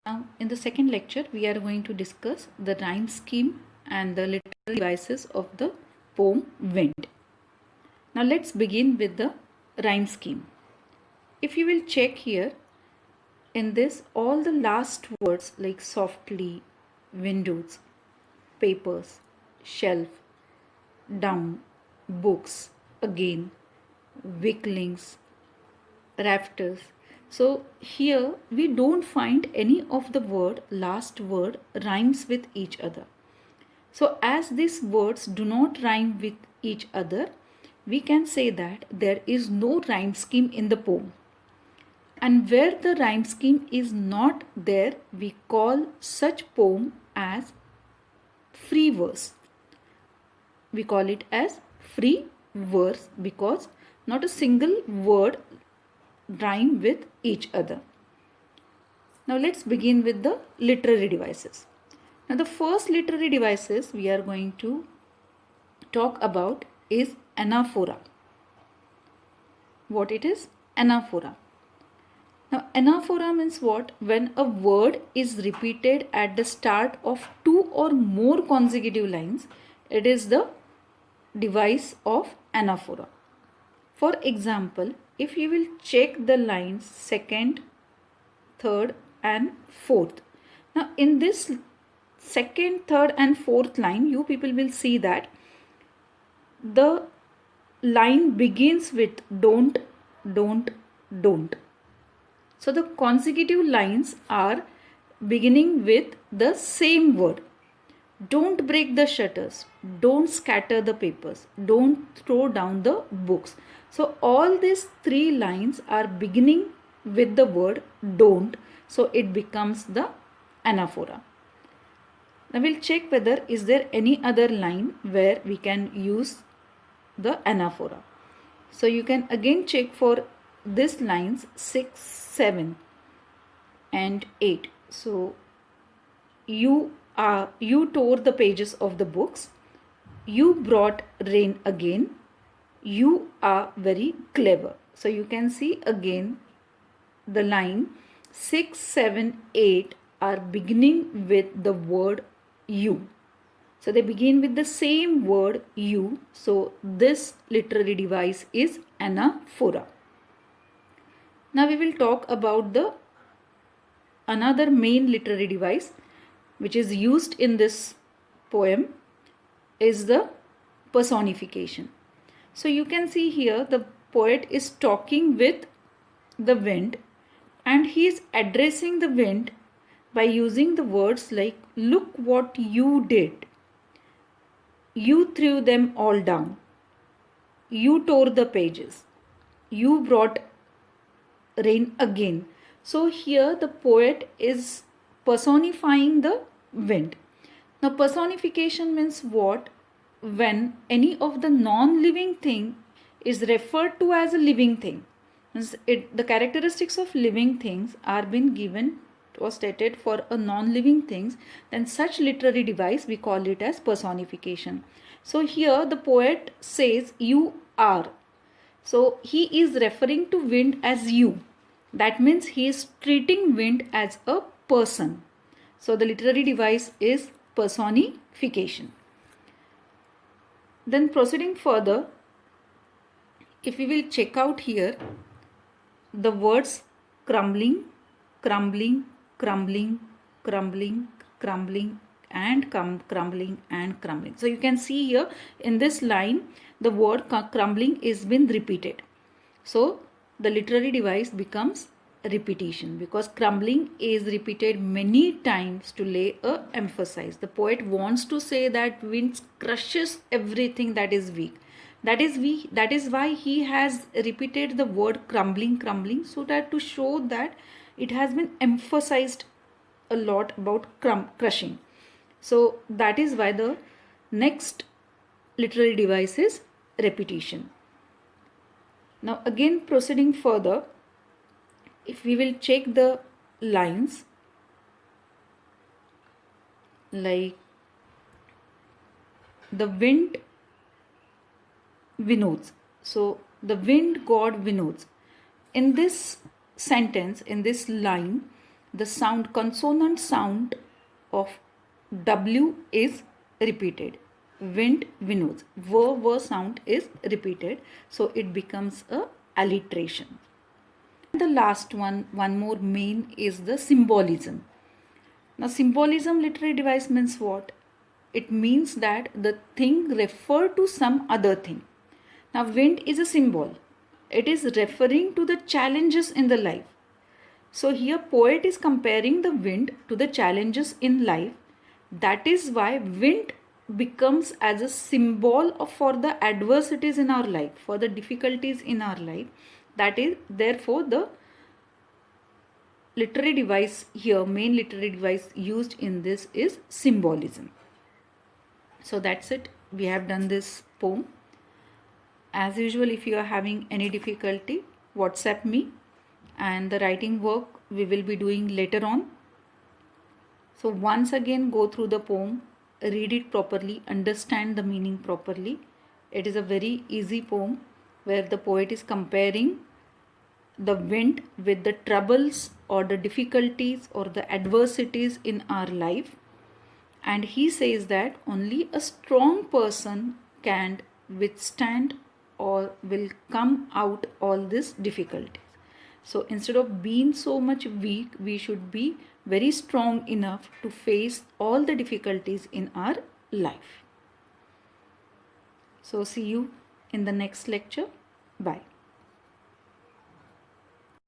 Now, in the second lecture, we are going to discuss the rhyme scheme and the literary devices of the poem Wind. Now, let's begin with the rhyme scheme. If you will check here, in this, all the last words like softly, windows, papers, shelf, down, books, again, weaklings, rafters. So here we don't find any of the last word rhymes with each other. So as these words do not rhyme with each other, we can say that there is no rhyme scheme in the poem. And where the rhyme scheme is not there, we call such poem as free verse. We call it as free verse because not a single word rhyme with each other. Now let's begin with the literary devices. Now the first literary devices we are going to talk about is anaphora. What it is? Anaphora. Now anaphora means what? When a word is repeated at the start of two or more consecutive lines, it is the device of anaphora. For example, if you will check the lines second, third and fourth. Now in this second, third and fourth line, you people will see that the line begins with don't. So the consecutive lines are beginning with the same word. Don't break the shutters, don't scatter the papers, don't throw down the books. So all these three lines are beginning with the word don't. So it becomes the anaphora. Now we'll check whether is there any other line where we can use the anaphora. So you can again check for these lines 6, 7 and 8. So you tore the pages of the books. You brought rain again. You are very clever. So you can see again the line 6, 7, 8 are beginning with the word you. So they begin with the same word you. So this literary device is anaphora. Now we will talk about the another main literary device which is used in this poem is the personification. So you can see here the poet is talking with the wind and he is addressing the wind by using the words like look what you did. You threw them all down. You tore the pages. You brought rain again. So here the poet is personifying the wind. Now personification means what? When any of the non-living thing is referred to as a living thing. The characteristics of living things are been given or stated for a non-living things, then such literary device we call it as personification. So here the poet says you are. So he is referring to wind as you. That means he is treating wind as a person. So the literary device is personification. Then proceeding further, if we will check out here the words crumbling, crumbling, crumbling, crumbling, crumbling and crumbling and crumbling. So you can see here in this line the word crumbling is been repeated. So the literary device becomes repetition because crumbling is repeated many times to lay a emphasis. The poet wants to say that wind crushes everything that is weak. That is why he has repeated the word crumbling, crumbling, so that to show that it has been emphasized a lot about crushing. So that is why the next literary device is repetition. Now again proceeding further, if we will check the lines like the wind Vinods. So the wind god Vinods. In this sentence, in this line, the sound, consonant sound of W is repeated. Wind, winnows. V sound is repeated. So it becomes a alliteration. The last one more main is the symbolism. Now symbolism literary device means what? It means that the thing refer to some other thing. Now wind is a symbol. It is referring to the challenges in the life. So here poet is comparing the wind to the challenges in life. That is why wind becomes as a symbol for the adversities in our life, for the difficulties in our life. That is therefore the literary device here, main literary device used in this is symbolism. So that's it. We have done this poem. As usual, if you are having any difficulty, WhatsApp me, and the writing work we will be doing later on. So once again go through the poem, read it properly, understand the meaning properly. It is a very easy poem where the poet is comparing the wind with the troubles or the difficulties or the adversities in our life. And he says that only a strong person can withstand or will come out all these difficulties. So instead of being so much weak, we should be very strong enough to face all the difficulties in our life. So see you in the next lecture. Bye.